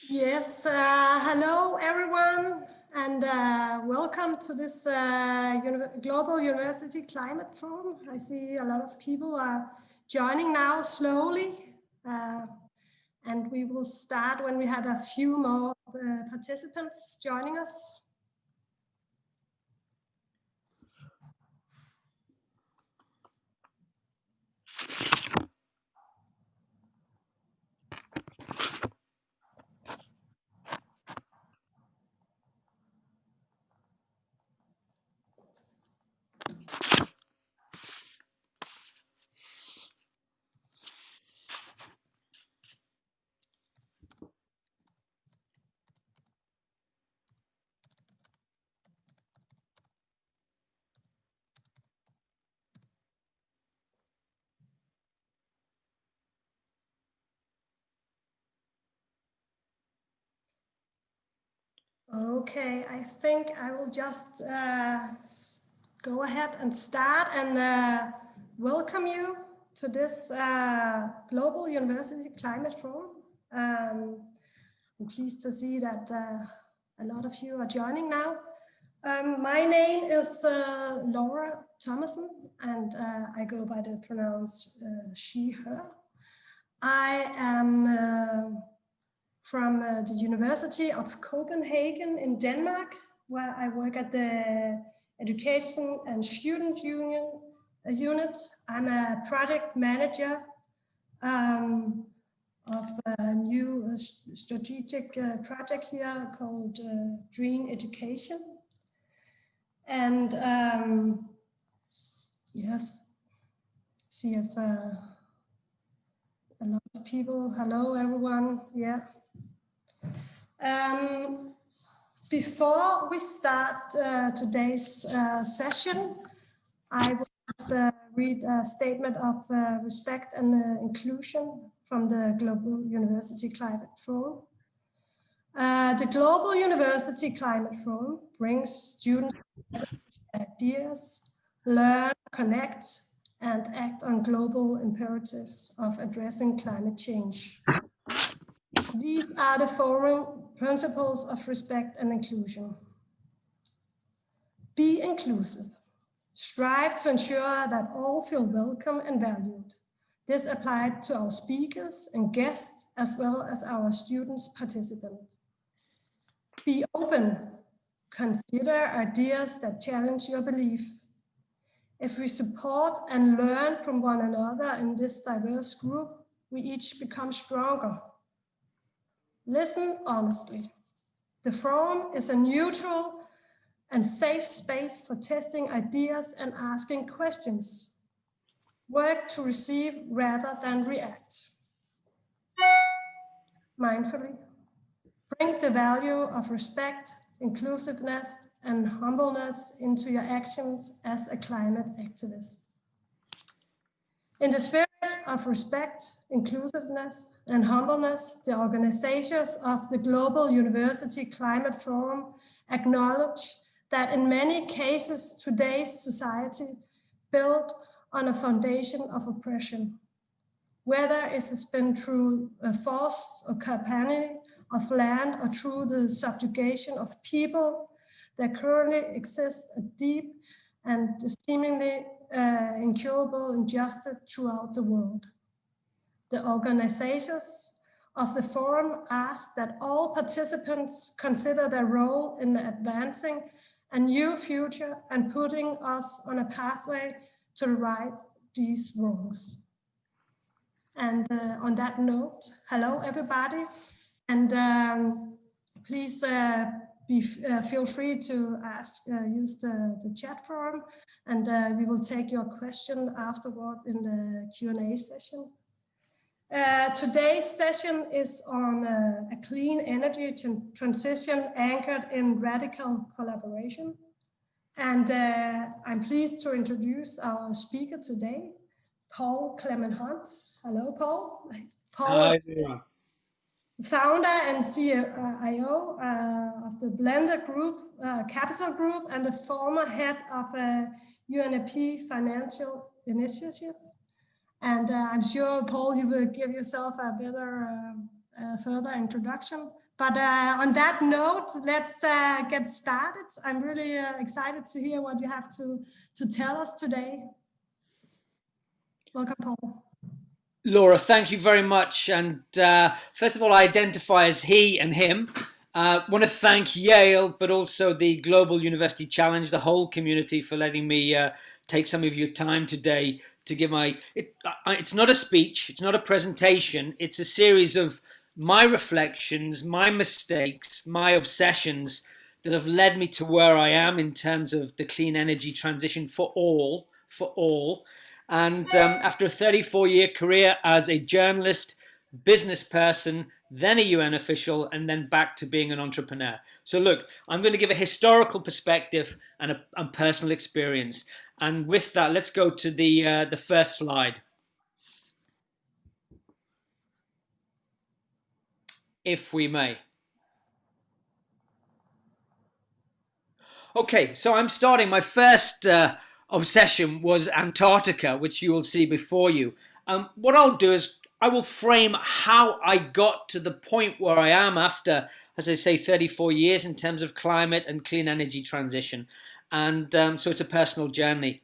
Yes, hello everyone, and welcome to this Global University Climate Forum. I see a lot of people are joining now slowly, and we will start when we have a few more participants joining us. Okay, I think I will just go ahead and start and welcome you to this Global University Climate Forum. I'm pleased to see that a lot of you are joining now. My name is Laura Thomason, and I go by the pronouns she, her. I am from the University of Copenhagen in Denmark, where I work at the Education and Student unit. I'm a project manager of a new strategic project here called Green Education. And yes, see if a lot of people, hello everyone, yeah. Before we start today's session, I will just read a statement of respect and inclusion from the Global University Climate Forum. The Global University Climate Forum brings students together to share ideas, learn, connect, and act on global imperatives of addressing climate change. These are the forum principles of respect and inclusion. Be inclusive. Strive to ensure that all feel welcome and valued. This applied to our speakers and guests, as well as our students participants. Be open. Consider ideas that challenge your belief. If we support and learn from one another in this diverse group, we each become stronger. Listen honestly. The forum is a neutral and safe space for testing ideas and asking questions. Work to receive rather than react. Mindfully. Bring the value of respect, inclusiveness, and humbleness into your actions as a climate activist. In the spirit of respect, inclusiveness, and humbleness, the organizers of the Global University Climate Forum acknowledge that in many cases, today's society built on a foundation of oppression, whether it has been through forced occupation of land or through the subjugation of people. There currently exists a deep and seemingly incurable injustice throughout the world. The organizers of the forum ask that all participants consider their role in advancing a new future and putting us on a pathway to right these wrongs. And on that note, hello everybody, and please feel free to ask, use the chat forum, and we will take your question afterward in the Q&A session. Today's session is on a clean energy transition anchored in radical collaboration. And I'm pleased to introduce our speaker today, Paul Clement Hunt. Hello, Paul. Paul Hi, is founder and CIO of the Blender Group, Capital Group, and the former head of UNEP Financial Initiative. And I'm sure, Paul, you will give yourself a better further introduction. But on that note, let's get started. I'm really excited to hear what you have to tell us today. Welcome, Paul. Laura, thank you very much. And first of all, I identify as he and him. I want to thank Yale, but also the Global University Challenge, the whole community, for letting me take some of your time today to give my... It's not a speech, it's not a presentation, it's a series of my reflections, my mistakes, my obsessions that have led me to where I am in terms of the clean energy transition for all. And after a 34-year career as a journalist, business person, then a UN official, and then back to being an entrepreneur. So look, I'm going to give a historical perspective and a personal experience. And with that, let's go to the first slide. If we may. Okay, so I'm starting. My first obsession was Antarctica, which you will see before you. What I'll do is I will frame how I got to the point where I am after, as I say, 34 years in terms of climate and clean energy transition. And so it's a personal journey.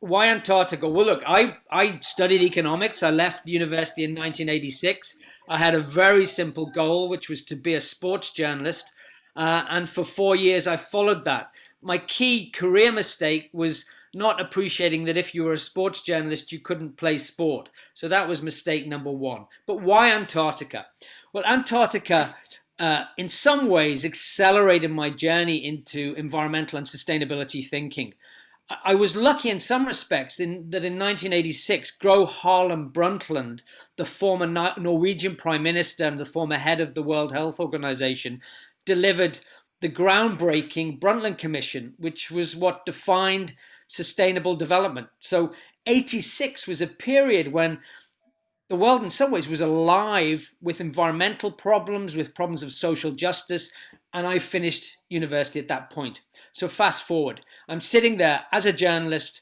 Why Antarctica? Well, look, I studied economics. I left university in 1986. I had a very simple goal, which was to be a sports journalist. And for 4 years, I followed that. My key career mistake was not appreciating that if you were a sports journalist, you couldn't play sport. So that was mistake number one. But why Antarctica? Well, Antarctica, in some ways, accelerated my journey into environmental and sustainability thinking. I was lucky in some respects that in 1986, Gro Harlem Brundtland, the former Norwegian Prime Minister and the former head of the World Health Organization, delivered the groundbreaking Brundtland Commission, which was what defined sustainable development. So 86 was a period when the world in some ways was alive with environmental problems, with problems of social justice, and I finished university at that point. So fast forward, I'm sitting there as a journalist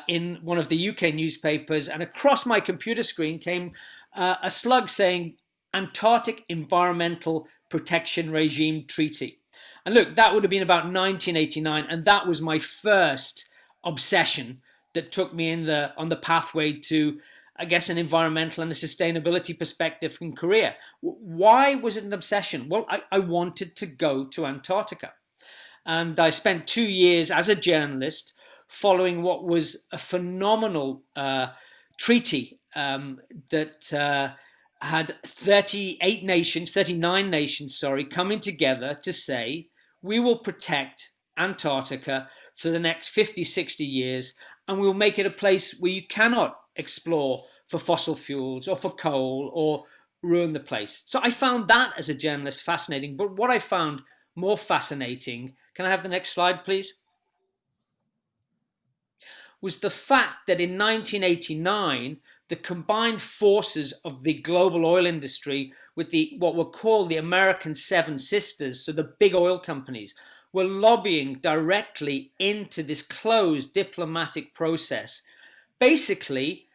in one of the UK newspapers, and across my computer screen came a slug saying Antarctic Environmental Protection Regime Treaty. And look, that would have been about 1989, and that was my first obsession that took me on the pathway to, I guess, an environmental and a sustainability perspective in Korea. Why was it an obsession? Well, I wanted to go to Antarctica. And I spent 2 years as a journalist following what was a phenomenal treaty that had 39 nations, coming together to say, we will protect Antarctica for the next 50, 60 years, and we'll make it a place where you cannot explore for fossil fuels or for coal or ruin the place. So I found that as a journalist fascinating. But what I found more fascinating, can I have the next slide, please? Was the fact that in 1989, the combined forces of the global oil industry with what were called the American Seven Sisters, so the big oil companies, were lobbying directly into this closed diplomatic process, basically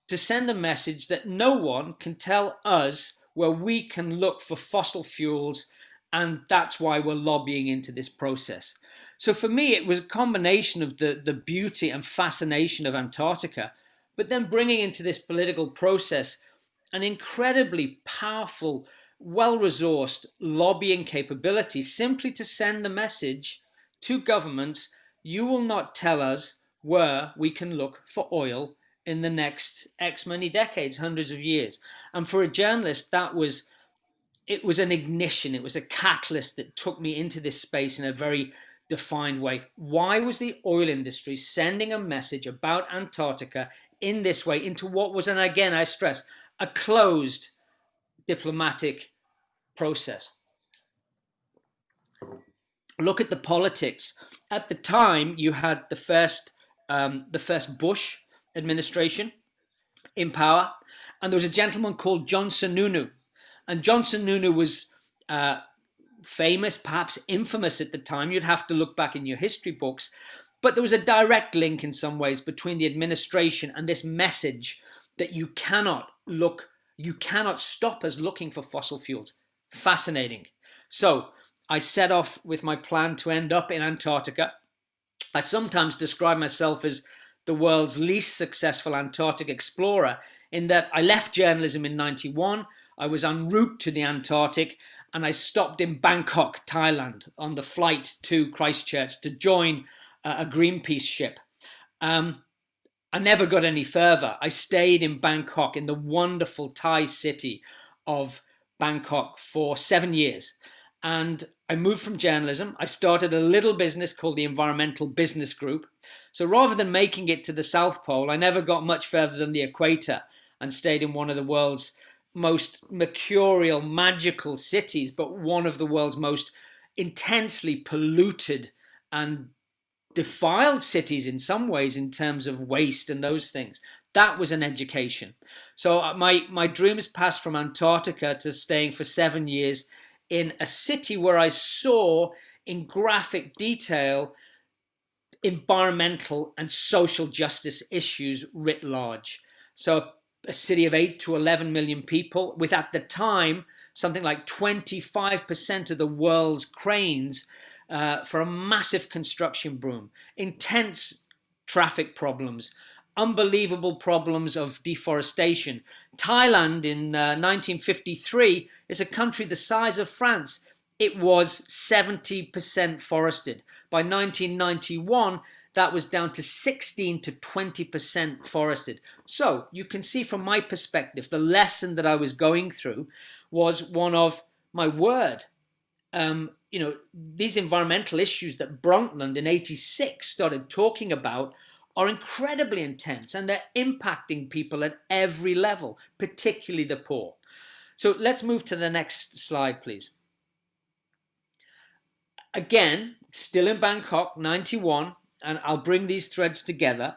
to send a message that no one can tell us where we can look for fossil fuels, and that's why we're lobbying into this process. So for me, it was a combination of the beauty and fascination of Antarctica, but then bringing into this political process an incredibly powerful, well-resourced lobbying capability simply to send the message to governments, you will not tell us where we can look for oil in the next X many decades, hundreds of years. And for a journalist, it was an ignition, it was a catalyst that took me into this space in a very defined way. Why was the oil industry sending a message about Antarctica in this way into what was, and again I stress, a closed diplomatic process? Look at the politics. At the time, you had the first Bush administration in power, and there was a gentleman called John Sununu, and John Sununu was famous, perhaps infamous at the time. You'd have to look back in your history books, but there was a direct link in some ways between the administration and this message that you cannot look You cannot stop us looking for fossil fuels. Fascinating. So I set off with my plan to end up in Antarctica. I sometimes describe myself as the world's least successful Antarctic explorer, in that I left journalism in '91, I was en route to the Antarctic, and I stopped in Bangkok, Thailand, on the flight to Christchurch to join a Greenpeace ship. I never got any further. I stayed in Bangkok, in the wonderful Thai city of Bangkok, for 7 years. And I moved from journalism. I started a little business called the Environmental Business Group. So rather than making it to the South Pole, I never got much further than the equator and stayed in one of the world's most mercurial, magical cities, but one of the world's most intensely polluted and defiled cities in some ways, in terms of waste and those things. That was an education. So my dreams passed from Antarctica to staying for 7 years in a city where I saw in graphic detail environmental and social justice issues writ large. So a city of 8 to 11 million people, with at the time something like 25% of the world's cranes for a massive construction boom, intense traffic problems, unbelievable problems of deforestation. Thailand in 1953 is a country the size of France. It was 70% forested. By 1991, that was down to 16 to 20% forested. So you can see from my perspective, the lesson that I was going through was one of, my word, these environmental issues that Brundtland in '86 started talking about are incredibly intense, and they're impacting people at every level, particularly the poor. So let's move to the next slide, please. Again, still in Bangkok, 91, and I'll bring these threads together.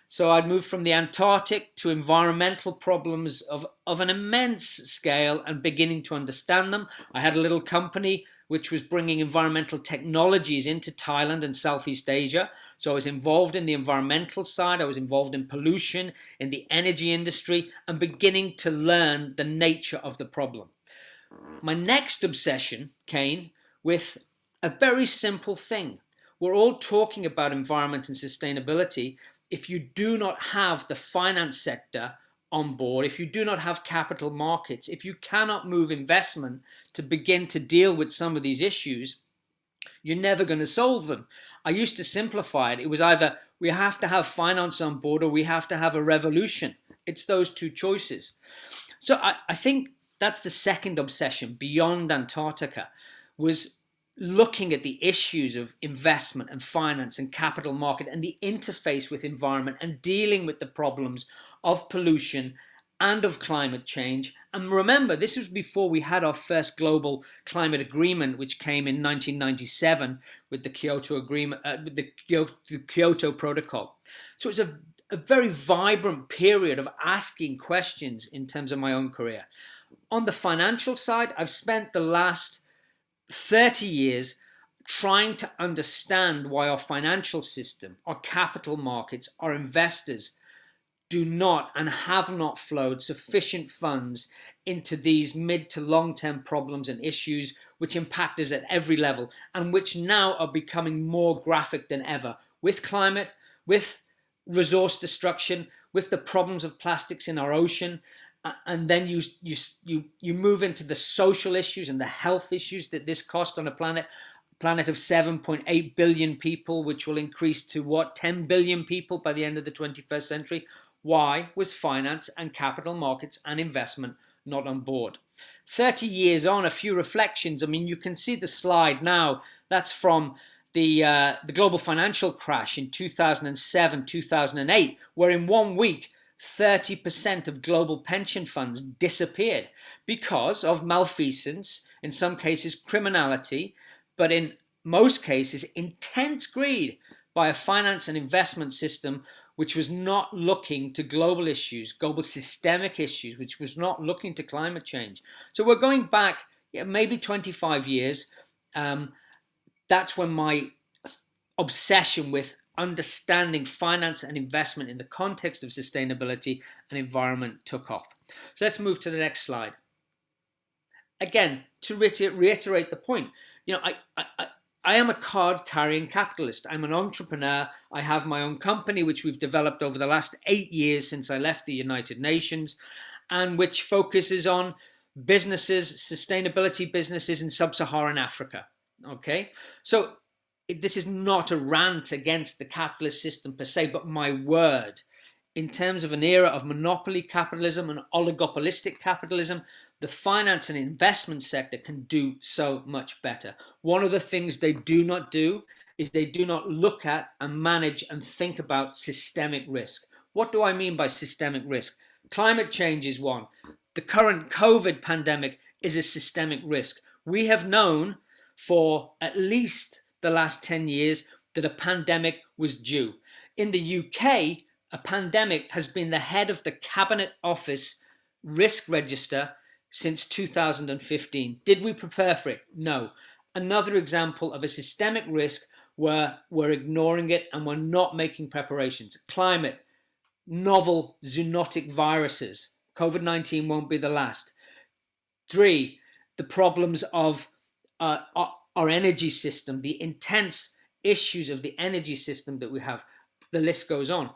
So I'd moved from the Antarctic to environmental problems of an immense scale and beginning to understand them. I had a little company which was bringing environmental technologies into Thailand and Southeast Asia. So I was involved in the environmental side, I was involved in pollution, in the energy industry, and beginning to learn the nature of the problem. My next obsession came with a very simple thing. We're all talking about environment and sustainability. If you do not have the finance sector on board, if you do not have capital markets, if you cannot move investment to begin to deal with some of these issues, you're never going to solve them. I used to simplify it. It was either we have to have finance on board or we have to have a revolution. It's those two choices. So I think that's the second obsession beyond Antarctica, was looking at the issues of investment and finance and capital market and the interface with environment and dealing with the problems of pollution and of climate change. And remember, this was before we had our first global climate agreement, which came in 1997 with the Kyoto Agreement, with the Kyoto Protocol. So it's a very vibrant period of asking questions in terms of my own career. On the financial side, I've spent the last 30 years trying to understand why our financial system, our capital markets, our investors do not and have not flowed sufficient funds into these mid to long-term problems and issues which impact us at every level, and which now are becoming more graphic than ever, with climate, with resource destruction, with the problems of plastics in our ocean. And then you move into the social issues and the health issues that this cost on a planet of 7.8 billion people, which will increase to 10 billion people by the end of the 21st century. Why was finance and capital markets and investment not on board? 30 years on, a few reflections. I mean, you can see the slide now. That's from the global financial crash in 2007, 2008, where in 1 week, 30% of global pension funds disappeared because of malfeasance, in some cases criminality, but in most cases intense greed by a finance and investment system which was not looking to global issues, global systemic issues, which was not looking to climate change. So we're going back maybe 25 years. That's when my obsession with understanding finance and investment in the context of sustainability and environment took off. So let's move to the next slide. Again, to reiterate the point, I am a card-carrying capitalist. I'm an entrepreneur. I have my own company, which we've developed over the last 8 years since I left the United Nations, and which focuses on businesses, sustainability businesses in sub-Saharan Africa. Okay, so this is not a rant against the capitalist system per se, but my word, in terms of an era of monopoly capitalism and oligopolistic capitalism, the finance and investment sector can do so much better. One of the things they do not do is they do not look at and manage and think about systemic risk. What do I mean by systemic risk? Climate change is one. The current COVID pandemic is a systemic risk. We have known for at least the last 10 years that a pandemic was due. In the UK, a pandemic has been the head of the Cabinet Office risk register since 2015. Did we prepare for it? No. Another example of a systemic risk where we're ignoring it and we're not making preparations. Climate, novel zoonotic viruses. COVID-19 won't be the last. 3, the problems of our energy system, the intense issues of the energy system that we have. The list goes on.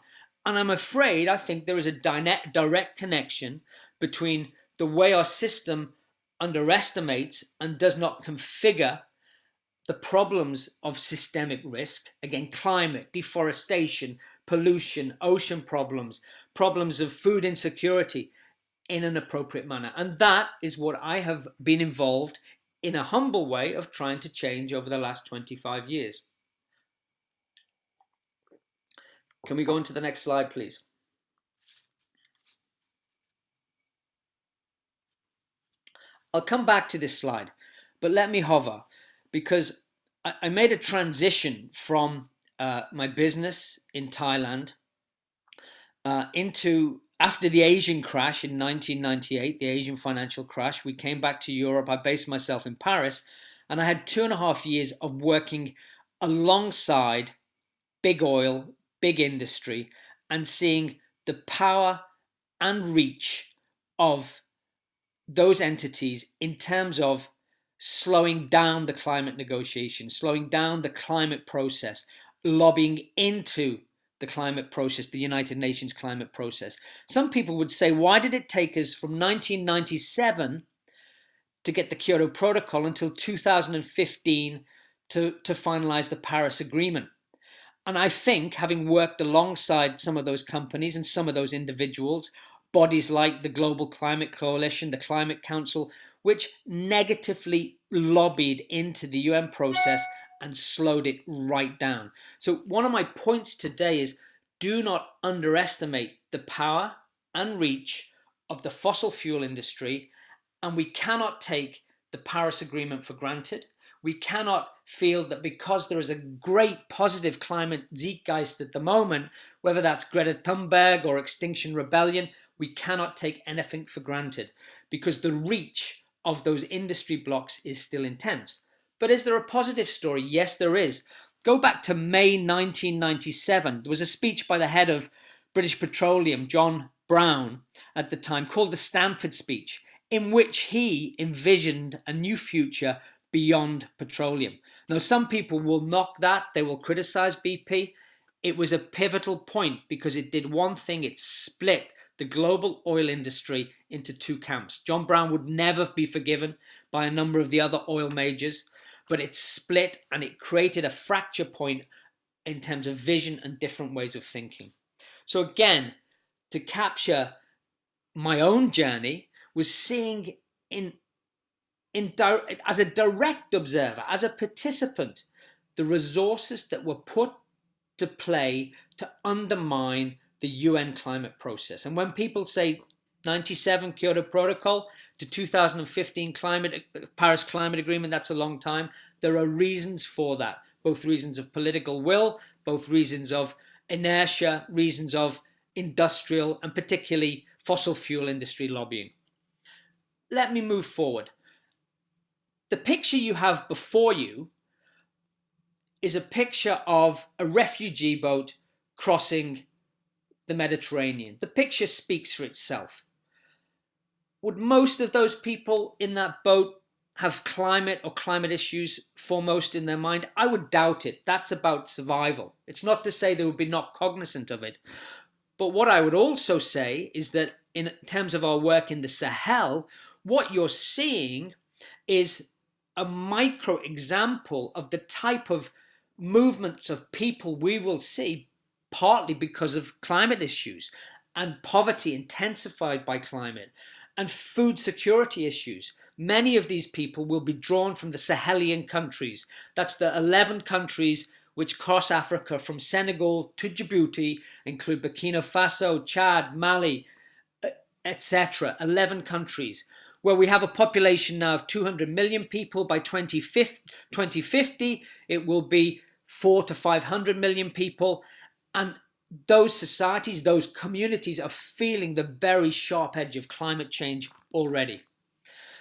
And I'm afraid, I think there is a direct connection between the way our system underestimates and does not configure the problems of systemic risk, again, climate, deforestation, pollution, ocean problems, problems of food insecurity, in an appropriate manner. And that is what I have been involved in a humble way of trying to change over the last 25 years. Can we go on to the next slide, please? I'll come back to this slide, but let me hover, because I made a transition from my business in Thailand into, after the Asian crash in 1998, the Asian financial crash, we came back to Europe. I based myself in Paris, and I had 2.5 years of working alongside big oil, big industry, and seeing the power and reach of those entities in terms of slowing down the climate negotiations, slowing down the climate process, lobbying into the climate process, the United Nations climate process. Some people would say, why did it take us from 1997 to get the Kyoto Protocol until 2015 to finalize the Paris Agreement? And I think, having worked alongside some of those companies and some of those individuals, bodies like the Global Climate Coalition, the Climate Council, which negatively lobbied into the UN process and slowed it right down. So one of my points today is, do not underestimate the power and reach of the fossil fuel industry, and we cannot take the Paris Agreement for granted. We cannot feel that because there is a great positive climate zeitgeist at the moment, whether that's Greta Thunberg or Extinction Rebellion, we cannot take anything for granted, because the reach of those industry blocks is still intense. But is there a positive story? Yes, there is. Go back to May 1997. There was a speech by the head of British Petroleum, John Brown, at the time, called the Stamford Speech, in which he envisioned a new future beyond petroleum. Now, some people will knock that. They will criticize BP. It was a pivotal point because it did one thing. It split the global oil industry into 2 camps. John Brown would never be forgiven by a number of the other oil majors, but it split and it created a fracture point in terms of vision and different ways of thinking. So again, to capture my own journey was seeing as a direct observer, as a participant, the resources that were put to play to undermine the UN climate process. And when people say 97 Kyoto Protocol to 2015 Paris Climate Agreement, that's a long time. There are reasons for that, both reasons of political will, both reasons of inertia, reasons of industrial and particularly fossil fuel industry lobbying. Let me move forward. The picture you have before you is a picture of a refugee boat crossing the Mediterranean. The picture speaks for itself. Would most of those people in that boat have climate or climate issues foremost in their mind? I would doubt it. That's about survival. It's not to say they would be not cognizant of it. But what I would also say is that in terms of our work in the Sahel, what you're seeing is a micro example of the type of movements of people we will see, partly because of climate issues and poverty intensified by climate and food security issues. Many of these people will be drawn from the Sahelian countries. That's the 11 countries which cross Africa from Senegal to Djibouti, include Burkina Faso, Chad, Mali, etc. 11 countries, where we have a population now of 200 million people. By 2050, it will be 400 to 500 million people. And those societies, those communities are feeling the very sharp edge of climate change already.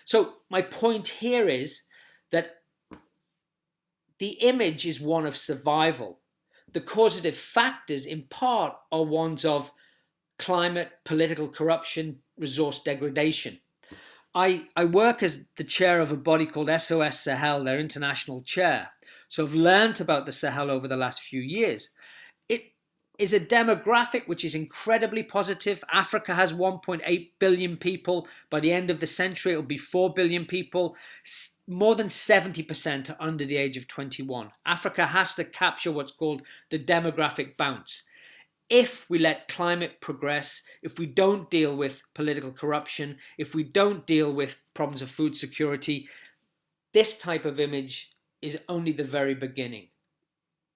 So my point here is that the image is one of survival. The causative factors, in part, are ones of climate, political corruption, resource degradation. I work as the chair of a body called SOS Sahel, their international chair. So I've learned about the Sahel over the last few years. It is a demographic which is incredibly positive. Africa has 1.8 billion people. By the end of the century, it will be 4 billion people. More than 70% are under the age of 21. Africa has to capture what's called the demographic bounce. If we let climate progress, if we don't deal with political corruption, if we don't deal with problems of food security, this type of image is only the very beginning.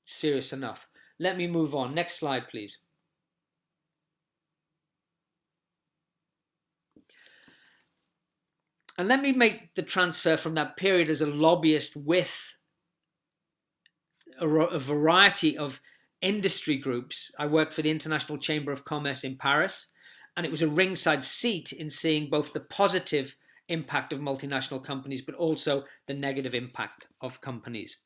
Serious enough. Let me move on. Next slide, please. And let me make the transfer from that period as a lobbyist with a variety of industry groups. I worked for the International Chamber of Commerce in Paris, and it was a ringside seat in seeing both the positive impact of multinational companies, but also the negative impact of companies.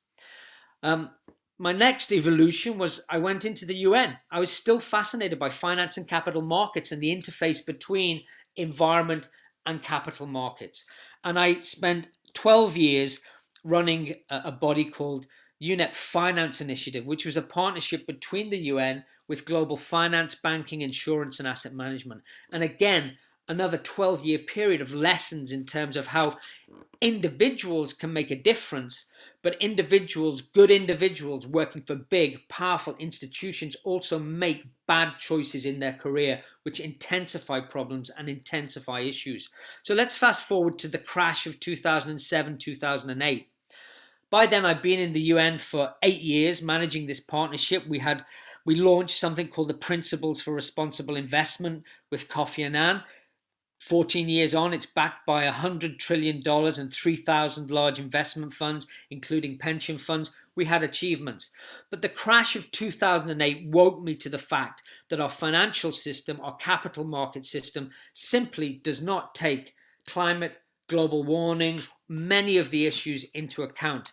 My next evolution was I went into the UN. I was still fascinated by finance and capital markets and the interface between environment and capital markets. And I spent 12 years running a body called UNEP Finance Initiative, which was a partnership between the UN with global finance, banking, insurance, and asset management. And again, another 12-year period of lessons in terms of how individuals can make a difference, but individuals, good individuals working for big, powerful institutions also make bad choices in their career, which intensify problems and intensify issues. So let's fast forward to the crash of 2007, 2008. By then, I'd been in the UN for 8 years, managing this partnership. We launched something called the Principles for Responsible Investment with Kofi Annan. 14 years on, it's backed by $100 trillion and 3,000 large investment funds, including pension funds. We had achievements. But the crash of 2008 woke me to the fact that our financial system, our capital market system, simply does not take climate, global warming, many of the issues into account.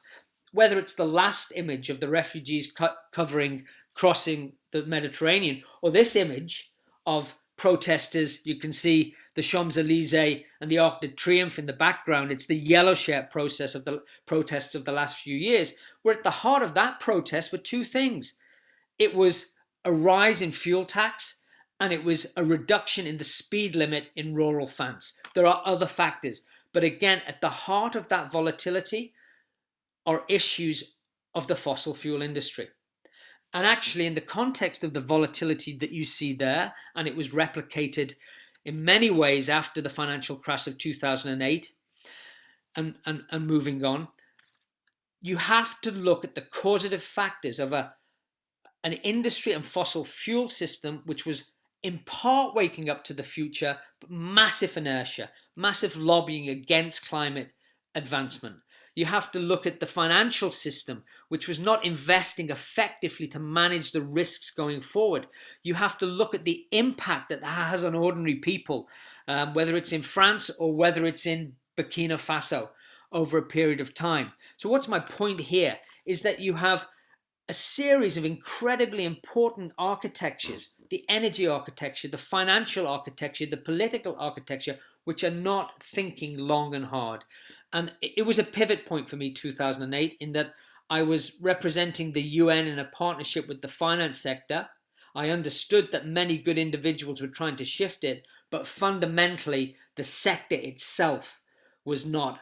Whether it's the last image of the refugees crossing the Mediterranean, or this image of protesters, you can see the Champs-Élysées and the Arc de Triomphe in the background. It's the yellow shirt process of the protests of the last few years, where at the heart of that protest were two things. It was a rise in fuel tax, and it was a reduction in the speed limit in rural France. There are other factors, but again, at the heart of that volatility are issues of the fossil fuel industry. And actually, in the context of the volatility that you see there, and it was replicated in many ways after the financial crash of 2008 and moving on, you have to look at the causative factors of an industry and fossil fuel system which was in part waking up to the future, but massive inertia, massive lobbying against climate advancement. You have to look at the financial system, which was not investing effectively to manage the risks going forward. You have to look at the impact that has on ordinary people, whether it's in France or whether it's in Burkina Faso over a period of time. So what's my point here is that you have a series of incredibly important architectures, the energy architecture, the financial architecture, the political architecture, which are not thinking long and hard. And it was a pivot point for me, 2008, in that I was representing the UN in a partnership with the finance sector. I understood that many good individuals were trying to shift it, but fundamentally, the sector itself was not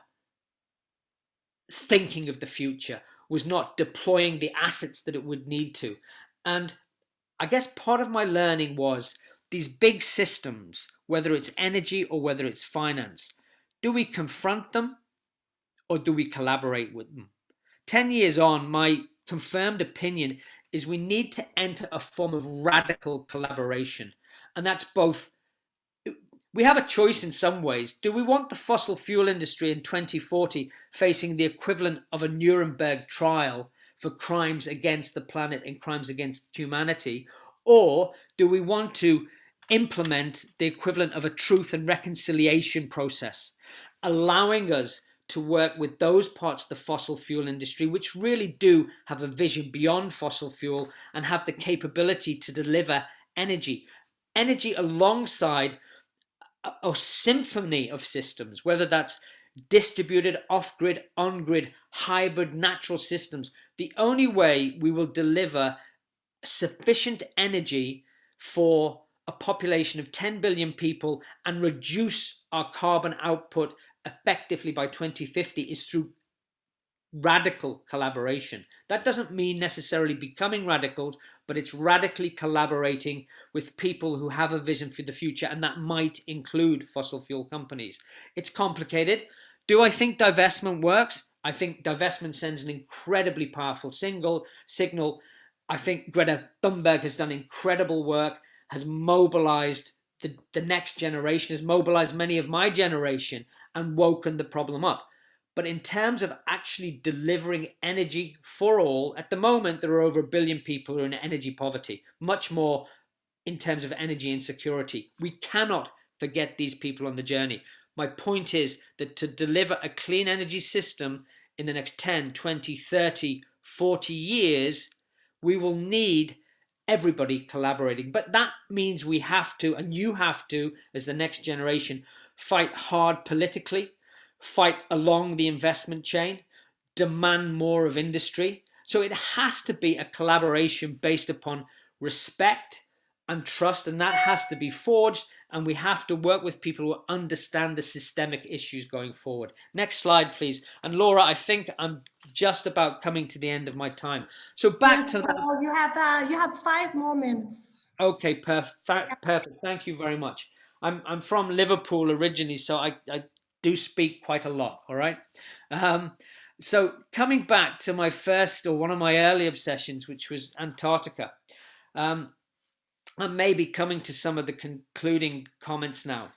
thinking of the future, was not deploying the assets that it would need to. And I guess part of my learning was these big systems, whether it's energy or whether it's finance, do we confront them or do we collaborate with them? 10 years on, my confirmed opinion is we need to enter a form of radical collaboration. And that's both, we have a choice in some ways. Do we want the fossil fuel industry in 2040 facing the equivalent of a Nuremberg trial for crimes against the planet and crimes against humanity? Or do we want to implement the equivalent of a truth and reconciliation process, allowing us to work with those parts of the fossil fuel industry which really do have a vision beyond fossil fuel and have the capability to deliver energy alongside a symphony of systems, whether that's distributed, off-grid, on-grid, hybrid, natural systems. The only way we will deliver sufficient energy for a population of 10 billion people and reduce our carbon output effectively by 2050 is through radical collaboration. That doesn't mean necessarily becoming radicals, but it's radically collaborating with people who have a vision for the future, and that might include fossil fuel companies. It's complicated. Do I think divestment works? I think divestment sends an incredibly powerful signal. I think Greta Thunberg has done incredible work, has mobilized the next generation, has mobilized many of my generation and woken the problem up. But in terms of actually delivering energy for all, at the moment, there are over 1 billion people who are in energy poverty, much more in terms of energy insecurity. We cannot forget these people on the journey. My point is that to deliver a clean energy system in the next 10, 20, 30, 40 years, we will need everybody collaborating. But that means we have to, and you have to, as the next generation, fight hard politically, fight along the investment chain, demand more of industry. So it has to be a collaboration based upon respect and trust, and that has to be forged, and we have to work with people who understand the systemic issues going forward. Next slide, please. And Laura, I think I'm just about coming to the end of my time. So back to that. You have 5 more minutes. Okay, perfect. Thank you very much. I'm from Liverpool originally, so I do speak quite a lot, all right? So coming back to my first, or one of my early obsessions, which was Antarctica, and maybe coming to some of the concluding comments now.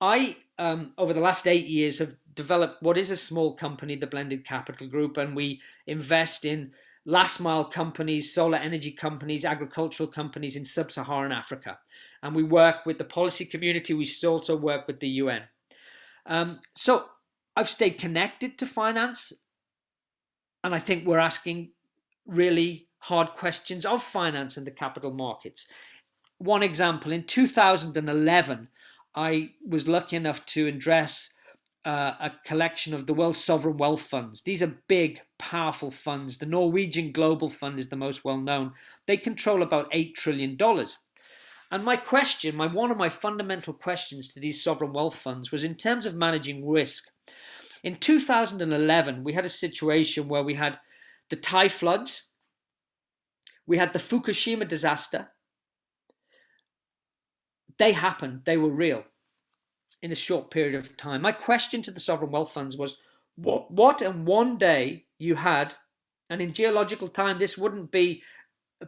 I, over the last 8 years, have developed what is a small company, the Blended Capital Group, and we invest in last mile companies, solar energy companies, agricultural companies in sub-Saharan Africa. And we work with the policy community. We also work with the UN. So I've stayed connected to finance, and I think we're asking really hard questions of finance and the capital markets. One example, in 2011, I was lucky enough to address a collection of the world's sovereign wealth funds. These are big, powerful funds. The Norwegian Global Fund is the most well known. They control about $8 trillion. And my question, one of my fundamental questions to these sovereign wealth funds was in terms of managing risk. In 2011, we had a situation where we had the Thai floods, we had the Fukushima disaster. They happened, they were real in a short period of time. My question to the sovereign wealth funds was, what in one day you had, and in geological time this wouldn't be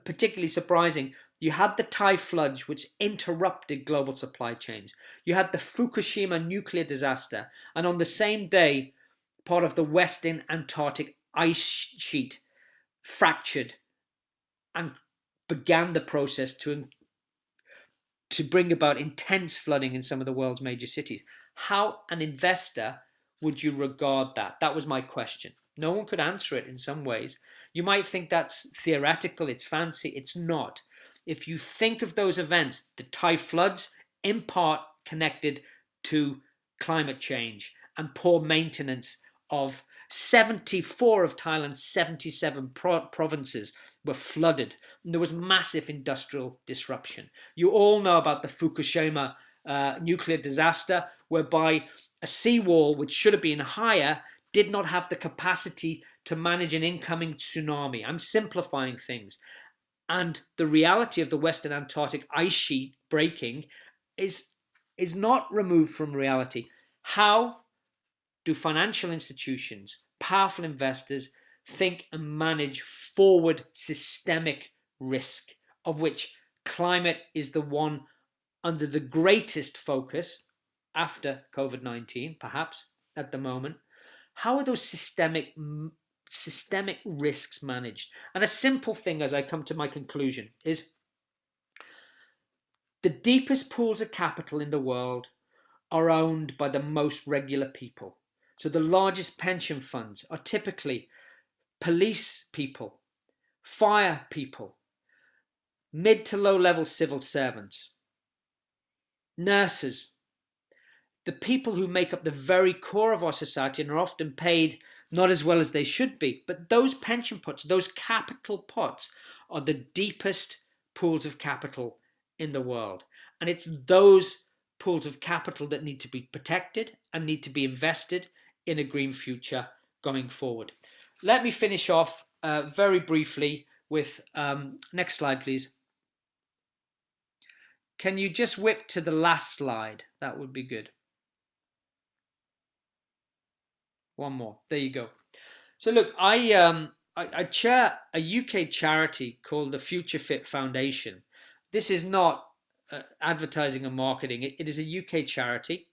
particularly surprising, you had the Thai floods which interrupted global supply chains. You had the Fukushima nuclear disaster, and on the same day, part of the Western Antarctic ice sheet fractured and began the process to bring about intense flooding in some of the world's major cities. How, an investor, would you regard that? That was my question. No one could answer it in some ways. You might think that's theoretical, it's fancy. It's not. If you think of those events, the Thai floods, in part connected to climate change and poor maintenance of 74 of Thailand's 77 provinces were flooded, and there was massive industrial disruption. You all know about the Fukushima nuclear disaster, whereby a seawall which should have been higher did not have the capacity to manage an incoming tsunami. I'm simplifying things. And the reality of the Western Antarctic ice sheet breaking is not removed from reality. How do financial institutions, powerful investors, think and manage forward systemic risk, of which climate is the one under the greatest focus after COVID-19, perhaps at the moment? How are those systemic risks managed? And a simple thing as I come to my conclusion is the deepest pools of capital in the world are owned by the most regular people. So the largest pension funds are typically police people, fire people, mid to low level civil servants, nurses, the people who make up the very core of our society and are often paid not as well as they should be. But those pension pots, those capital pots, are the deepest pools of capital in the world. And it's those pools of capital that need to be protected and need to be invested in a green future going forward. Let me finish off very briefly with, next slide please. Can you just whip to the last slide? That would be good. One more. There you go. So look, I chair a UK charity called the Future Fit Foundation. This is not advertising and marketing. It is a UK charity.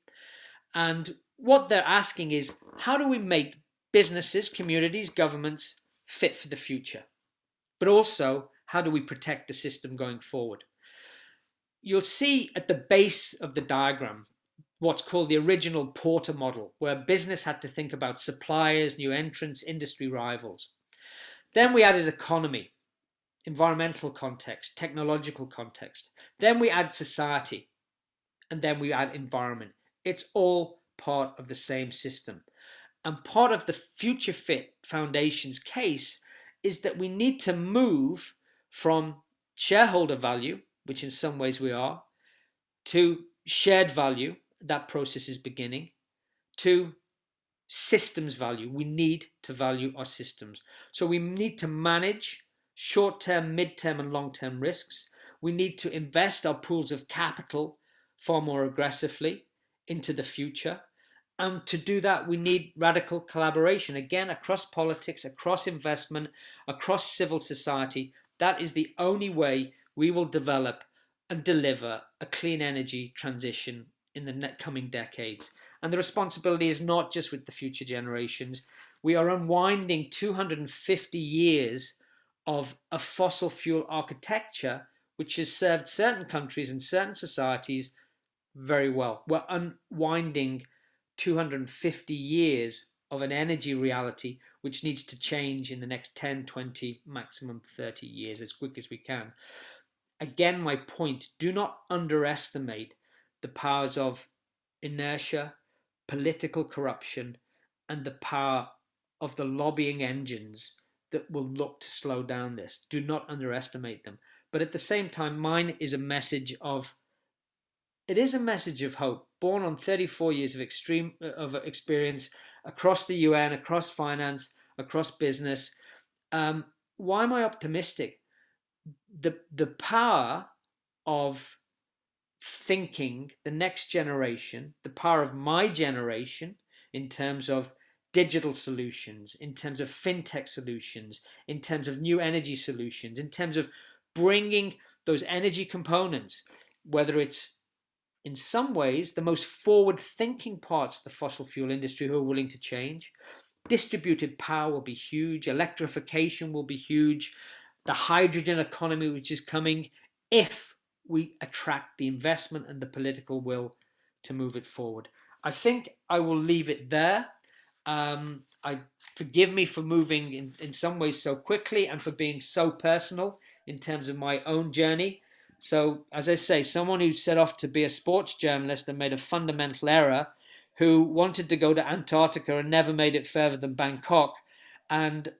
And what they're asking is, how do we make businesses, communities, governments fit for the future? But also, how do we protect the system going forward? You'll see at the base of the diagram what's called the original Porter model, where business had to think about suppliers, new entrants, industry rivals. Then we added economy, environmental context, technological context. Then we add society, and then we add environment. It's all part of the same system. And part of the Future Fit Foundation's case is that we need to move from shareholder value, which in some ways we are, to shared value. That process is beginning, to systems value. We need to value our systems. So we need to manage short-term, mid-term and long-term risks. We need to invest our pools of capital far more aggressively into the future. And to do that, we need radical collaboration, again, across politics, across investment, across civil society. That is the only way we will develop and deliver a clean energy transition in the coming decades. And the responsibility is not just with the future generations. We are unwinding 250 years of a fossil fuel architecture which has served certain countries and certain societies very well. We're unwinding 250 years of an energy reality which needs to change in the next 10, 20, maximum 30 years as quick as we can. Again, my point, do not underestimate the powers of inertia, political corruption, and the power of the lobbying engines that will look to slow down this. Do not underestimate them. But at the same time, mine is a message of, it is a message of hope, born on 34 years of experience across the UN, across finance, across business. Why am I optimistic? The power of thinking the next generation, the power of my generation in terms of digital solutions, in terms of fintech solutions, in terms of new energy solutions, in terms of bringing those energy components, whether it's in some ways the most forward-thinking parts of the fossil fuel industry who are willing to change. Distributed power will be huge. Electrification will be huge. The hydrogen economy, which is coming, if we attract the investment and the political will to move it forward. I think I will leave it there. Forgive me for moving in some ways so quickly and for being so personal in terms of my own journey. So, as I say, someone who set off to be a sports journalist and made a fundamental error, who wanted to go to Antarctica and never made it further than Bangkok, and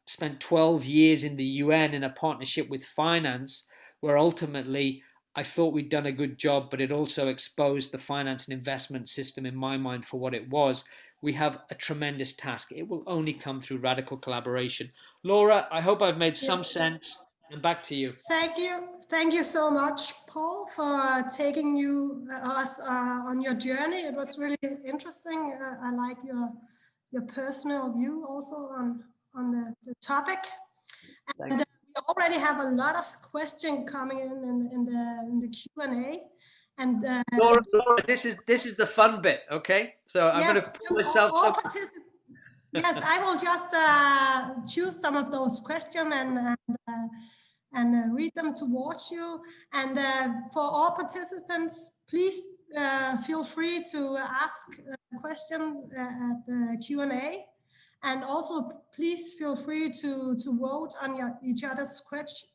spent 12 years in the UN in a partnership with finance, where ultimately I thought we'd done a good job, but it also exposed the finance and investment system in my mind for what it was. We have a tremendous task. It will only come through radical collaboration. Laura, I hope I've made some sense. And back to you. Thank you. Thank you so much, Paul, for taking us on your journey. It was really interesting. I like your personal view also on the topic. And we already have a lot of questions coming in the Q&A. And Laura, this is the fun bit, okay? So I'm going to put myself. Yes, I will just choose some of those questions and read them towards you. And for all participants, please feel free to ask questions at the Q&A. And also, please feel free to vote on each other's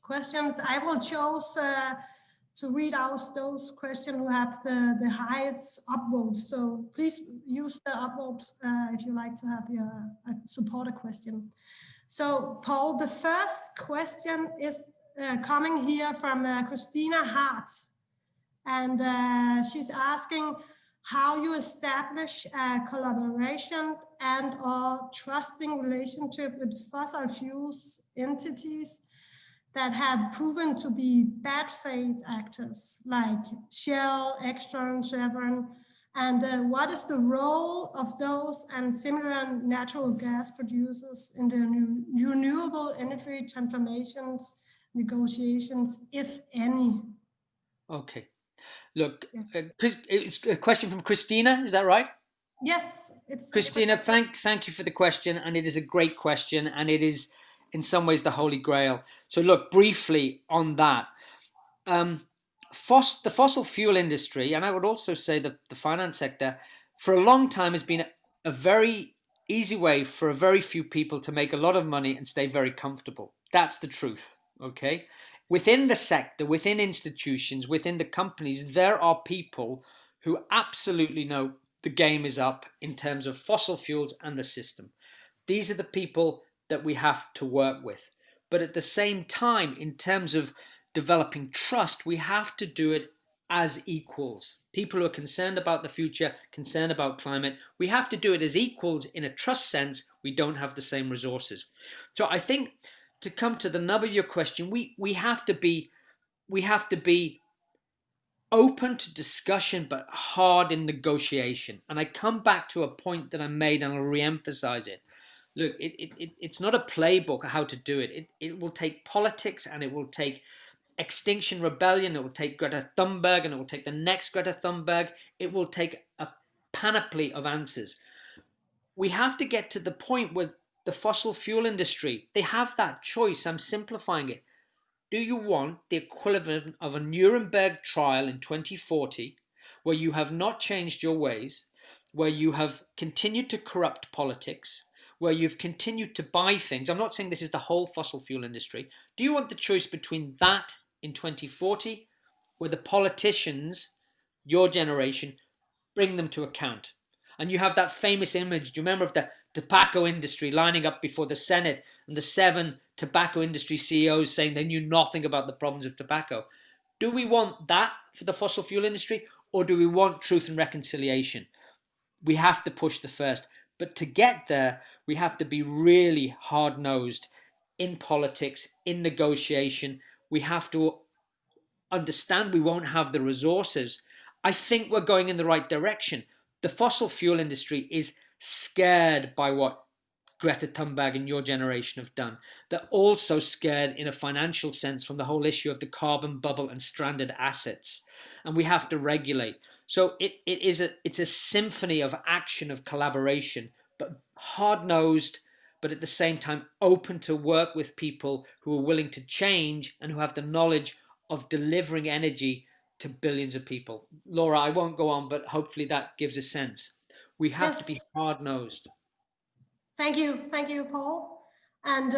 questions. I will choose to read out those questions who have the highest upvotes. So please use the upvotes if you like to have your support a question. So Paul, the first question is coming here from Christina Hart. And she's asking how you establish a collaboration and or trusting relationship with fossil fuels entities that have proven to be bad faith actors like Shell, Exxon, Chevron, and what is the role of those and similar natural gas producers in the renewable energy transformations negotiations, if any? Okay. Look, yes. It's a question from Christina, is that right? Yes, it's Christina, thank you for the question, and it is a great question, and it is in some ways the Holy Grail. So look, briefly on that. The fossil fuel industry, and I would also say the finance sector, for a long time has been a very easy way for a very few people to make a lot of money and stay very comfortable. That's the truth, okay? Within the sector, within institutions, within the companies, there are people who absolutely know the game is up in terms of fossil fuels and the system. These are the people that we have to work with. But at the same time, in terms of developing trust, we have to do it as equals. People who are concerned about the future, concerned about climate, we have to do it as equals in a trust sense. We don't have the same resources. So I think, to come to the nub of your question, we have to be open to discussion but hard in negotiation. And I come back to a point that I made, and I'll re-emphasize it. Look, it's not a playbook of how to do it. It will take politics, and it will take Extinction Rebellion, it will take Greta Thunberg, and it will take the next Greta Thunberg. It will take a panoply of answers. We have to get to the point where the fossil fuel industry, they have that choice. I'm simplifying it. Do you want the equivalent of a Nuremberg trial in 2040, where you have not changed your ways, where you have continued to corrupt politics, where you've continued to buy things? I'm not saying this is the whole fossil fuel industry. Do you want the choice between that in 2040, where the politicians, your generation, bring them to account? And you have that famous image, do you remember, of the tobacco industry lining up before the Senate and the 7 tobacco industry CEOs saying they knew nothing about the problems of tobacco? Do we want that for the fossil fuel industry, or do we want truth and reconciliation? We have to push the first. But to get there, we have to be really hard-nosed in politics, in negotiation. We have to understand we won't have the resources. I think we're going in the right direction. The fossil fuel industry is scared by what Greta Thunberg and your generation have done. They're also scared in a financial sense from the whole issue of the carbon bubble and stranded assets. And we have to regulate. So it's a symphony of action, of collaboration, but hard-nosed, but at the same time open to work with people who are willing to change and who have the knowledge of delivering energy to billions of people. Laura, I won't go on, but hopefully that gives a sense. We have to be hard-nosed. Thank you, Paul. And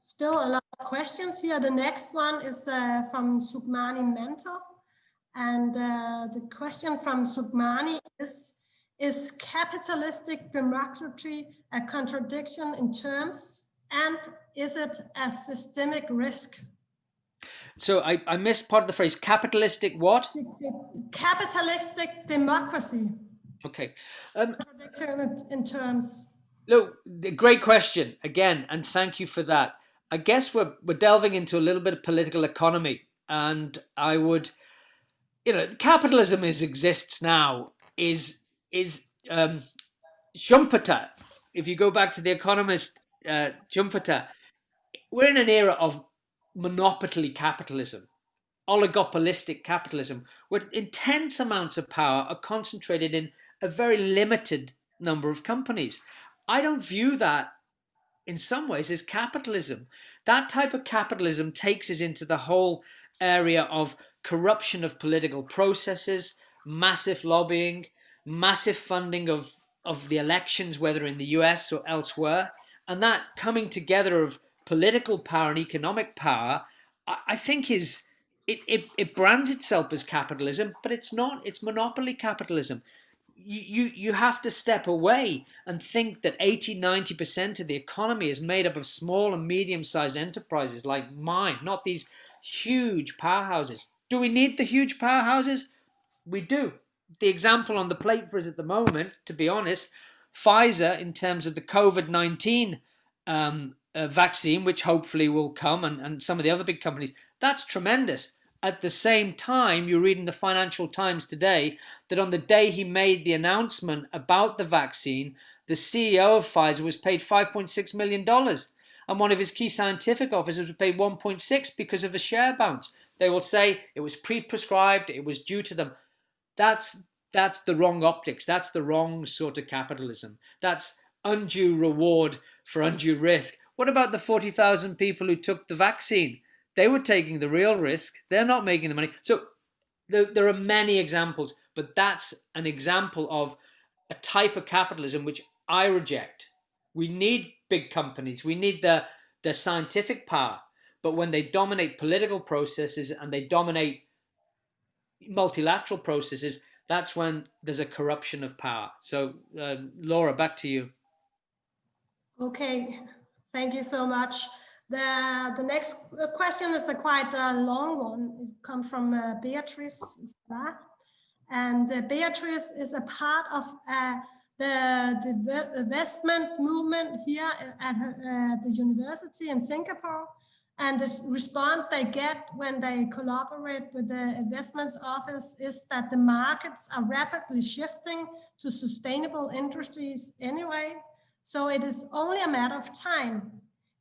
still a lot of questions here. The next one is from Sukmani Mentor. And the question from Sukmani is, Is capitalistic democracy a contradiction in terms? And is it a systemic risk? So I missed part of the phrase, capitalistic what? Capitalistic democracy. Okay. Contradiction in terms. Look, great question again, and thank you for that. I guess we're delving into a little bit of political economy, and I would, capitalism exists now Schumpeter. If you go back to the economist Schumpeter, we're in an era of monopoly capitalism, oligopolistic capitalism, where intense amounts of power are concentrated in a very limited number of companies. I don't view that in some ways as capitalism. That type of capitalism takes us into the whole area of corruption of political processes, massive lobbying, massive funding of the elections, whether in the US or elsewhere, and that coming together of political power and economic power, I think it brands itself as capitalism, but it's not. It's monopoly capitalism. You have to step away and think that 80-90% of the economy is made up of small and medium-sized enterprises like mine, not these huge powerhouses. Do we need the huge powerhouses? We do. The example on the plate for us at the moment, to be honest, Pfizer, in terms of the COVID-19 vaccine, which hopefully will come, and some of the other big companies, that's tremendous. At the same time, you read in the Financial Times today that on the day he made the announcement about the vaccine, the CEO of Pfizer was paid $5.6 million. And one of his key scientific officers was paid 1.6 because of a share bounce. They will say it was pre-prescribed, it was due to them. That's the wrong optics. That's the wrong sort of capitalism. That's undue reward for undue risk. What about the 40,000 people who took the vaccine? They were taking the real risk. They're not making the money. So there are many examples, but that's an example of a type of capitalism which I reject. We need big companies. We need the scientific power. But when they dominate political processes and they dominate multilateral processes, that's when there's a corruption of power. So, Laura, back to you. Okay, thank you so much. The next question is a quite long one. It comes from Beatrice. And Beatrice is a part of the investment movement here at the university in Singapore. And the response they get when they collaborate with the investments office is that the markets are rapidly shifting to sustainable industries anyway. So it is only a matter of time.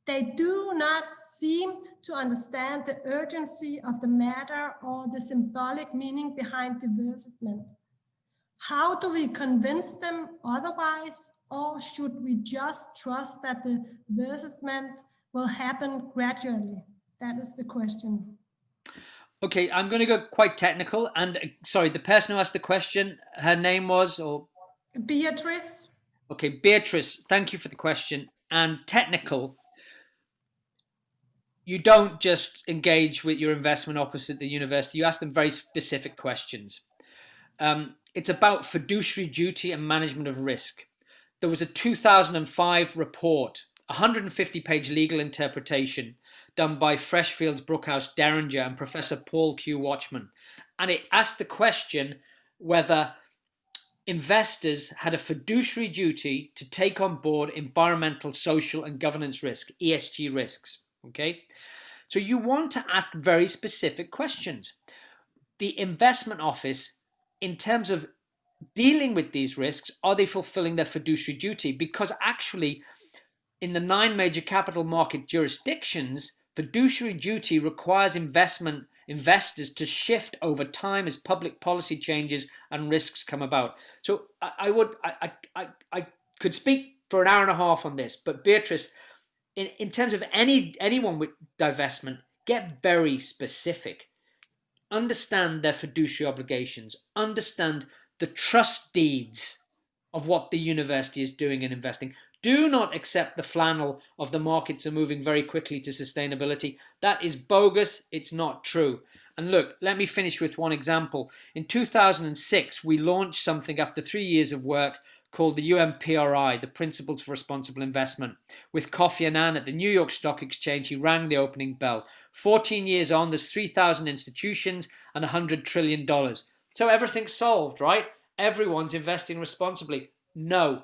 They do not seem to understand the urgency of the matter or the symbolic meaning behind divestment. How do we convince them otherwise, or should we just trust that the divestment will happen gradually? That is the question. Okay, I'm going to go quite technical. And sorry, the person who asked the question, her name was, or Beatrice. Okay, Beatrice, thank you for the question. And technical, you don't just engage with your investment officer at the university. You ask them very specific questions. It's about fiduciary duty and management of risk. There was a 2005 report, 150-page legal interpretation done by Freshfields, Brookhouse, Derringer, and Professor Paul Q. Watchman. And it asked the question whether investors had a fiduciary duty to take on board environmental, social, and governance risk, ESG risks. Okay, so you want to ask very specific questions. The investment office, in terms of dealing with these risks, are they fulfilling their fiduciary duty? Because actually, in the 9 major capital market jurisdictions, fiduciary duty requires investors to shift over time as public policy changes and risks come about. So I could speak for an hour and a half on this, but Beatrice, in terms of anyone with divestment, get very specific. Understand their fiduciary obligations. Understand the trust deeds of what the university is doing in investing. Do not accept the flannel of the markets are moving very quickly to sustainability. That is bogus. It's not true. And look, let me finish with one example. In 2006, we launched something after 3 years of work called the UMPRI, the Principles for Responsible Investment, with Kofi Annan at the New York Stock Exchange. He rang the opening bell. 14 years on, there's 3,000 institutions and $100 trillion. So everything's solved, right? Everyone's investing responsibly. No.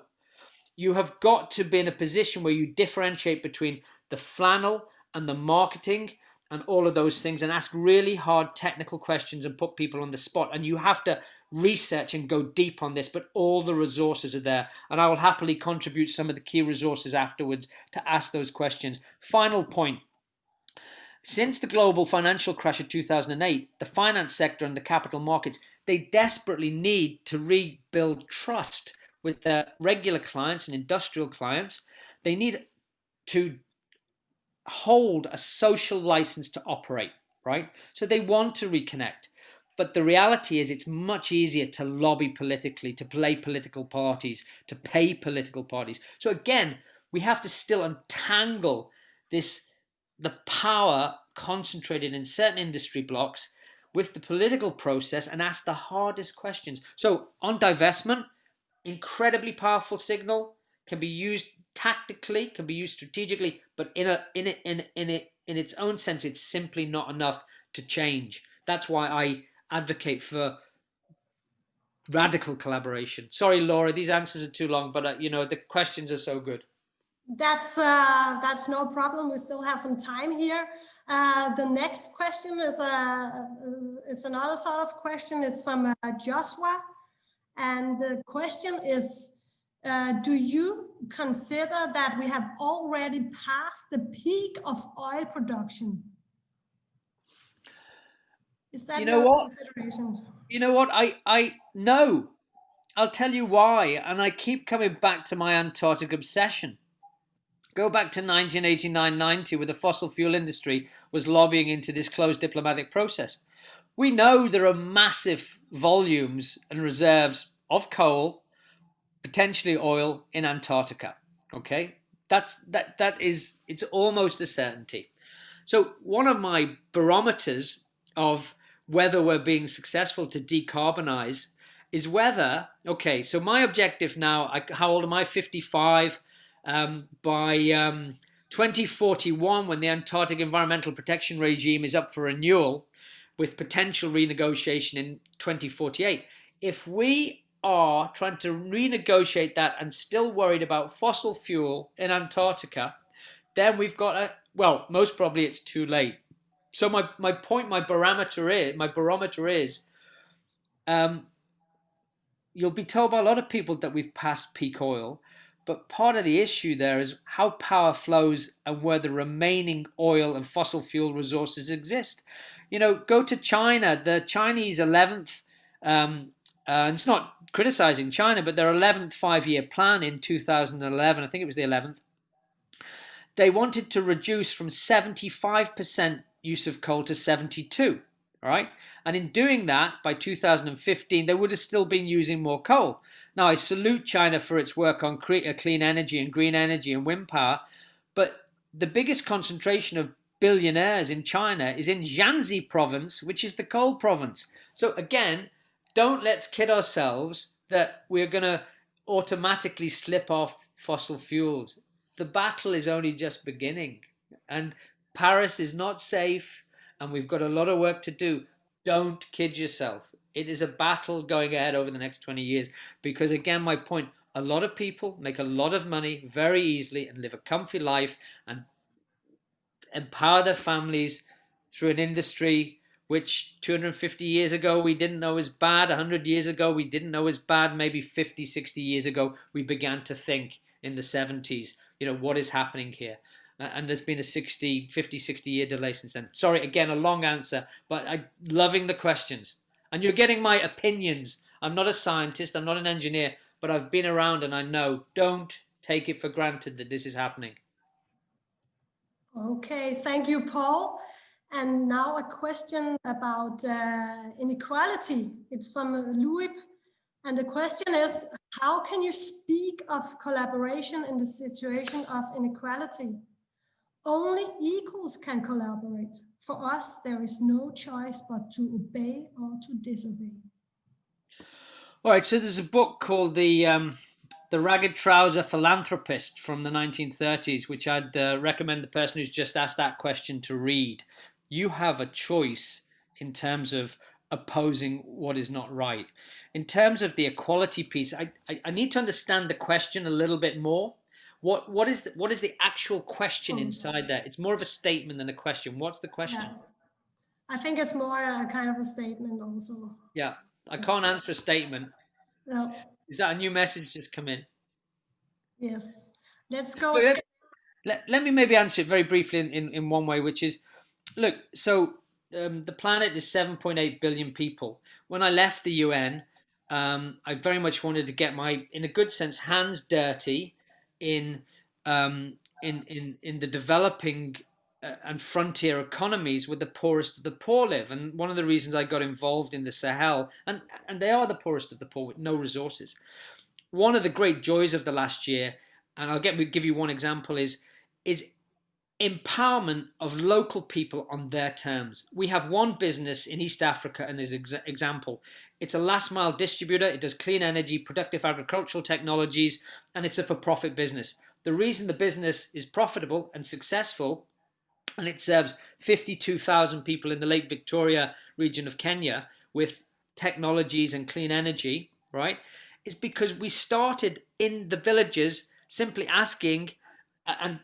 You have got to be in a position where you differentiate between the flannel and the marketing and all of those things, and ask really hard technical questions and put people on the spot. And you have to research and go deep on this, but all the resources are there. And I will happily contribute some of the key resources afterwards to ask those questions. Final point. Since the global financial crash of 2008, the finance sector and the capital markets, they desperately need to rebuild trust with their regular clients and industrial clients. They need to hold a social license to operate, right? So they want to reconnect. But the reality is it's much easier to lobby politically, to play political parties, to pay political parties. So again, we have to still untangle the power concentrated in certain industry blocks with the political process and ask the hardest questions. So on divestment, incredibly powerful signal, can be used tactically, can be used strategically, but in its own sense, it's simply not enough to change. That's why I advocate for radical collaboration. Sorry, Laura, these answers are too long, but the questions are so good. That's no problem. We still have some time here. The next question is it's another sort of question. It's from Joshua, and the question is: do you consider that we have already passed the peak of oil production? Is that your consideration? You know what? I no. I'll tell you why, and I keep coming back to my Antarctic obsession. Go back to 1989-90, where the fossil fuel industry was lobbying into this closed diplomatic process. We know there are massive volumes and reserves of coal, potentially oil, in Antarctica. Okay, it's almost a certainty. So one of my barometers of whether we're being successful to decarbonize is whether, okay, so my objective now, how old am I? 55. By 2041, when the Antarctic Environmental Protection Regime is up for renewal, with potential renegotiation in 2048, if we are trying to renegotiate that and still worried about fossil fuel in Antarctica, then we've got well, most probably it's too late. So my barometer is, you'll be told by a lot of people that we've passed peak oil, but part of the issue there is how power flows and where the remaining oil and fossil fuel resources exist. Go to China. The Chinese 11th, and it's not criticizing China, but their 11th 5-year plan in 2011, I think it was the 11th, they wanted to reduce from 75% use of coal to 72%. All right, and in doing that, by 2015, they would have still been using more coal. Now, I salute China for its work on clean energy and green energy and wind power, but the biggest concentration of billionaires in China is in Jiangxi province, which is the coal province. So again, let's kid ourselves that we're going to automatically slip off fossil fuels. The battle is only just beginning, and Paris is not safe. And we've got a lot of work to do. Don't kid yourself. It is a battle going ahead over the next 20 years. Because again, my point, a lot of people make a lot of money very easily and live a comfy life and empower their families through an industry which 250 years ago we didn't know was bad. 100 years ago we didn't know was bad. Maybe 50, 60 years ago we began to think in the 70s, what is happening here? And there's been a 50, 60-year delay since then. Sorry, again, a long answer, but I'm loving the questions. And you're getting my opinions. I'm not a scientist, I'm not an engineer, but I've been around and I know. Don't take it for granted that this is happening. Okay, thank you, Paul. And now a question about inequality. It's from Louis. And the question is, how can you speak of collaboration in the situation of inequality? Only equals can collaborate. For us, there is no choice but to obey or to disobey. All right, so there's a book called the Ragged Trouser Philanthropist from the 1930s, which I'd recommend the person who's just asked that question to read. You have a choice in terms of opposing what is not right. In terms of the equality piece, I need to understand the question a little bit more. What is the actual question inside there? It's more of a statement than a question. What's the question? Yeah. I think it's more a kind of a statement also. Yeah, I can't answer a statement. No. Is that a new message just come in? Yes. Let's go. Let me maybe answer it very briefly in one way, which is, look, so the planet is 7.8 billion people. When I left the UN, I very much wanted to get my, in a good sense, hands dirty in the developing and frontier economies where the poorest of the poor live. And one of the reasons I got involved in the Sahel, and they are the poorest of the poor with no resources. One of the great joys of the last year, and I'll give you one example, is empowerment of local people on their terms. We have one business in East Africa, and as an example, it's a last mile distributor. It does clean energy, productive agricultural technologies, and it's a for-profit business. The reason the business is profitable and successful, and it serves 52,000 people in the Lake Victoria region of Kenya with technologies and clean energy, right, is because we started in the villages simply asking, and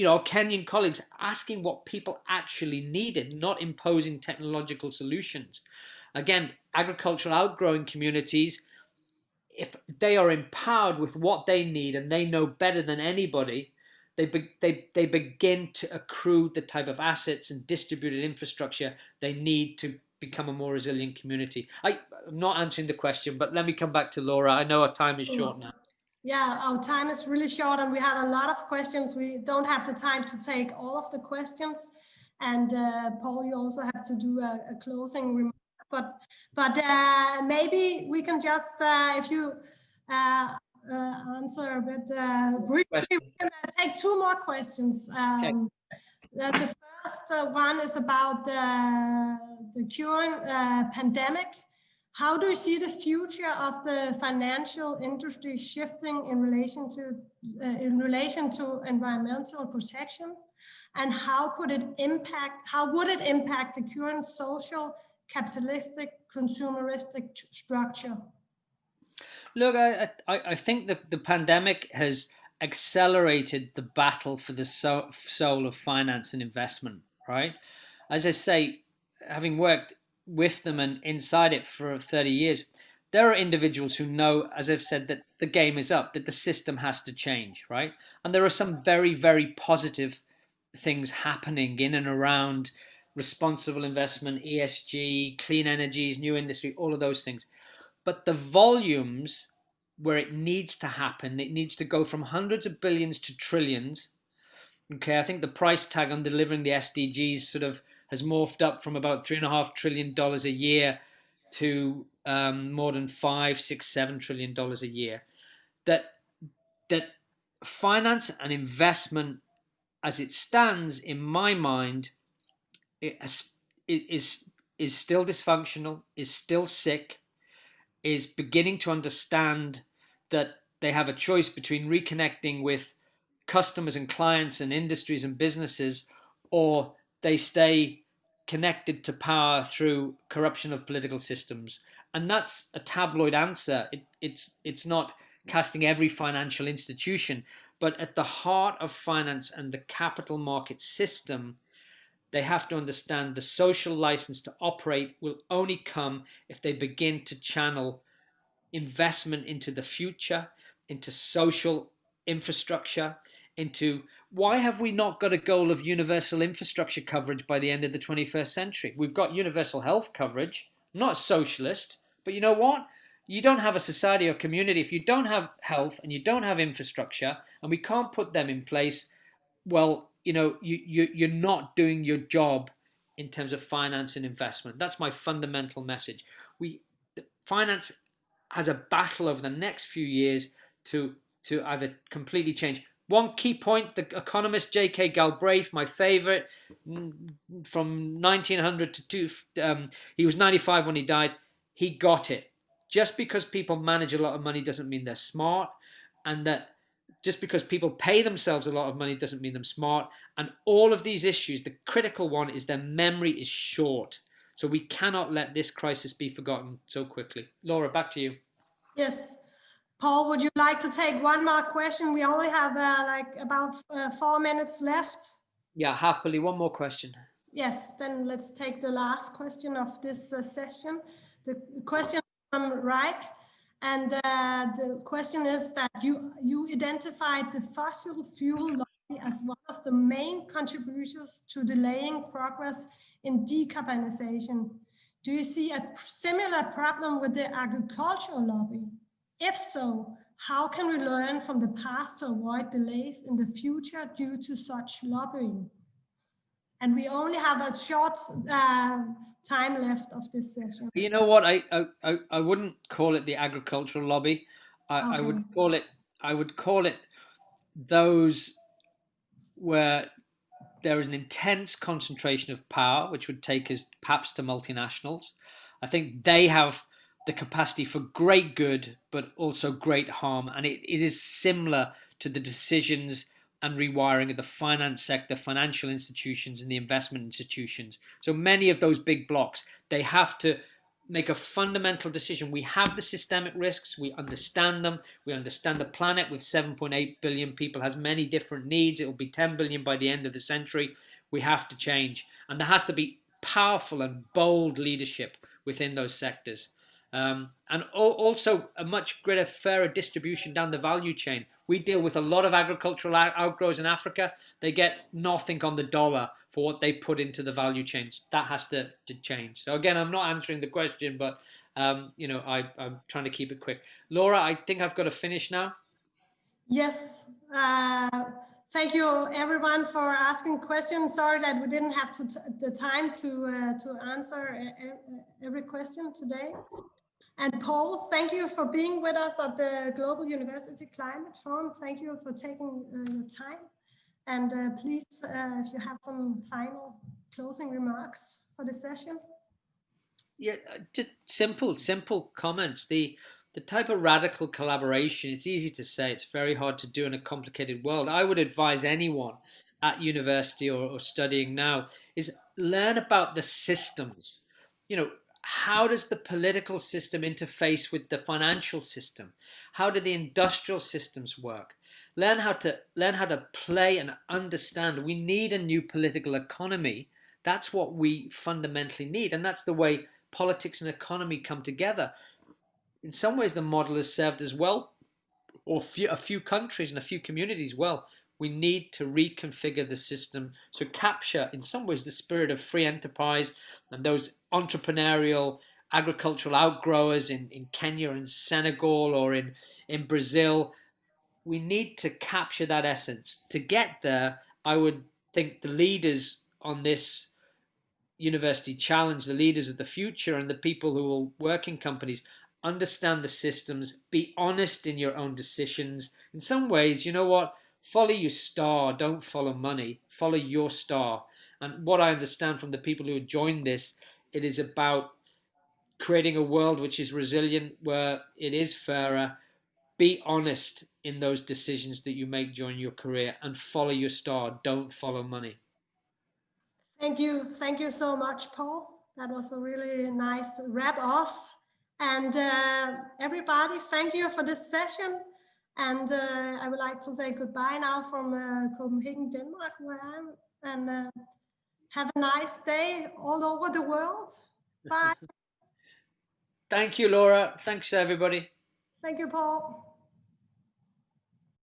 our Kenyan colleagues asking what people actually needed, not imposing technological solutions. Again, agricultural outgrowing communities, if they are empowered with what they need and they know better than anybody, they begin to accrue the type of assets and distributed infrastructure they need to become a more resilient community. I'm not answering the question, but let me come back to Laura. I know our time is short now. Yeah, our time is really short and we have a lot of questions. We don't have the time to take all of the questions. And Paul, you also have to do a closing remark. But maybe we can just, if you answer a bit briefly, we can take two more questions. Okay. The first one is about the current pandemic. How do you see the future of the financial industry shifting in relation to environmental protection, and how would it impact the current social, capitalistic, consumeristic structure? Look, I think that the pandemic has accelerated the battle for the soul of finance and investment, right? As I say, having worked with them and inside it for 30 years, there are individuals who know, as I've said, that the game is up, that the system has to change, right? And there are some very, very positive things happening in and around responsible investment, ESG, clean energies, new industry, all of those things. But the volumes where it needs to happen, it needs to go from hundreds of billions to trillions. Okay, I think the price tag on delivering the SDGs sort of has morphed up from about $3.5 trillion a year to more than $5, $6, $7 trillion a year. That finance and investment, as it stands, in my mind, is still dysfunctional, is still sick, is beginning to understand that they have a choice between reconnecting with customers and clients and industries and businesses, or they stay connected to power through corruption of political systems. And that's a tabloid answer. It's not casting every financial institution, but at the heart of finance and the capital market system, they have to understand the social license to operate will only come if they begin to channel investment into the future, into social infrastructure, into why have we not got a goal of universal infrastructure coverage by the end of the 21st century? We've got universal health coverage. I'm not a socialist, but you know what? You don't have a society or community if you don't have health and you don't have infrastructure, and we can't put them in place. Well, you're not doing your job in terms of finance and investment. That's my fundamental message. Finance has a battle over the next few years to either completely change. One key point, the economist J.K. Galbraith, my favorite, from 1900 to he was 95 when he died. He got it. Just because people manage a lot of money doesn't mean they're smart, and that just because people pay themselves a lot of money doesn't mean they're smart. And all of these issues, the critical one is their memory is short. So we cannot let this crisis be forgotten so quickly. Laura, back to you. Yes. Paul, would you like to take one more question? We only have like about 4 minutes left. Yeah, happily. One more question. Yes, then let's take the last question of this session. The question from Reich, and the question is that you identified the fossil fuel lobby as one of the main contributors to delaying progress in decarbonization. Do you see a similar problem with the agricultural lobby? If so, how can we learn from the past to avoid delays in the future due to such lobbying? And we only have a short time left of this session. You know what? I wouldn't call it the agricultural lobby. I would call it those where there is an intense concentration of power, which would take us perhaps to multinationals. I think they have the capacity for great good, but also great harm. And it is similar to the decisions and rewiring of the finance sector, financial institutions, and the investment institutions. So many of those big blocks, they have to make a fundamental decision. We have the systemic risks, we understand them, we understand the planet with 7.8 billion people has many different needs. It will be 10 billion by the end of the century. We have to change. And there has to be powerful and bold leadership within those sectors. And also a much greater, fairer distribution down the value chain. We deal with a lot of agricultural outgrowers in Africa. They get nothing on the dollar for what they put into the value chains. That has to change. So again, I'm not answering the question, but I'm trying to keep it quick. Laura, I think I've got to finish now. Yes. Thank you, everyone, for asking questions. Sorry that we didn't have the time to answer every question today. And Paul, thank you for being with us at the Global University Climate Forum. Thank you for taking your time. And please, if you have some final closing remarks for the session. Yeah, just simple comments. The type of radical collaboration, it's easy to say, it's very hard to do in a complicated world. I would advise anyone at university or studying now is learn about the systems. How does the political system interface with the financial system? How do the industrial systems work? Learn how to play and understand. We need a new political economy. That's what we fundamentally need, and that's the way politics and economy come together. In some ways, the model has served as well, or a few countries and a few communities well. We need to reconfigure the system to capture, in some ways, the spirit of free enterprise and those entrepreneurial agricultural outgrowers in Kenya and Senegal or in Brazil. We need to capture that essence. To get there, I would think the leaders on this university challenge, the leaders of the future and the people who will work in companies, understand the systems, be honest in your own decisions. In some ways, you know what? Follow your star, don't follow money. Follow your star. And what I understand from the people who joined this, it is about creating a world which is resilient, where it is fairer. Be honest in those decisions that you make during your career and follow your star. Don't follow money. Thank you. Thank you so much, Paul. That was a really nice wrap off. And everybody, thank you for this session. And I would like to say goodbye now from Copenhagen, Denmark, where I am. And have a nice day all over the world. Bye. Thank you, Laura. Thanks, everybody. Thank you, Paul.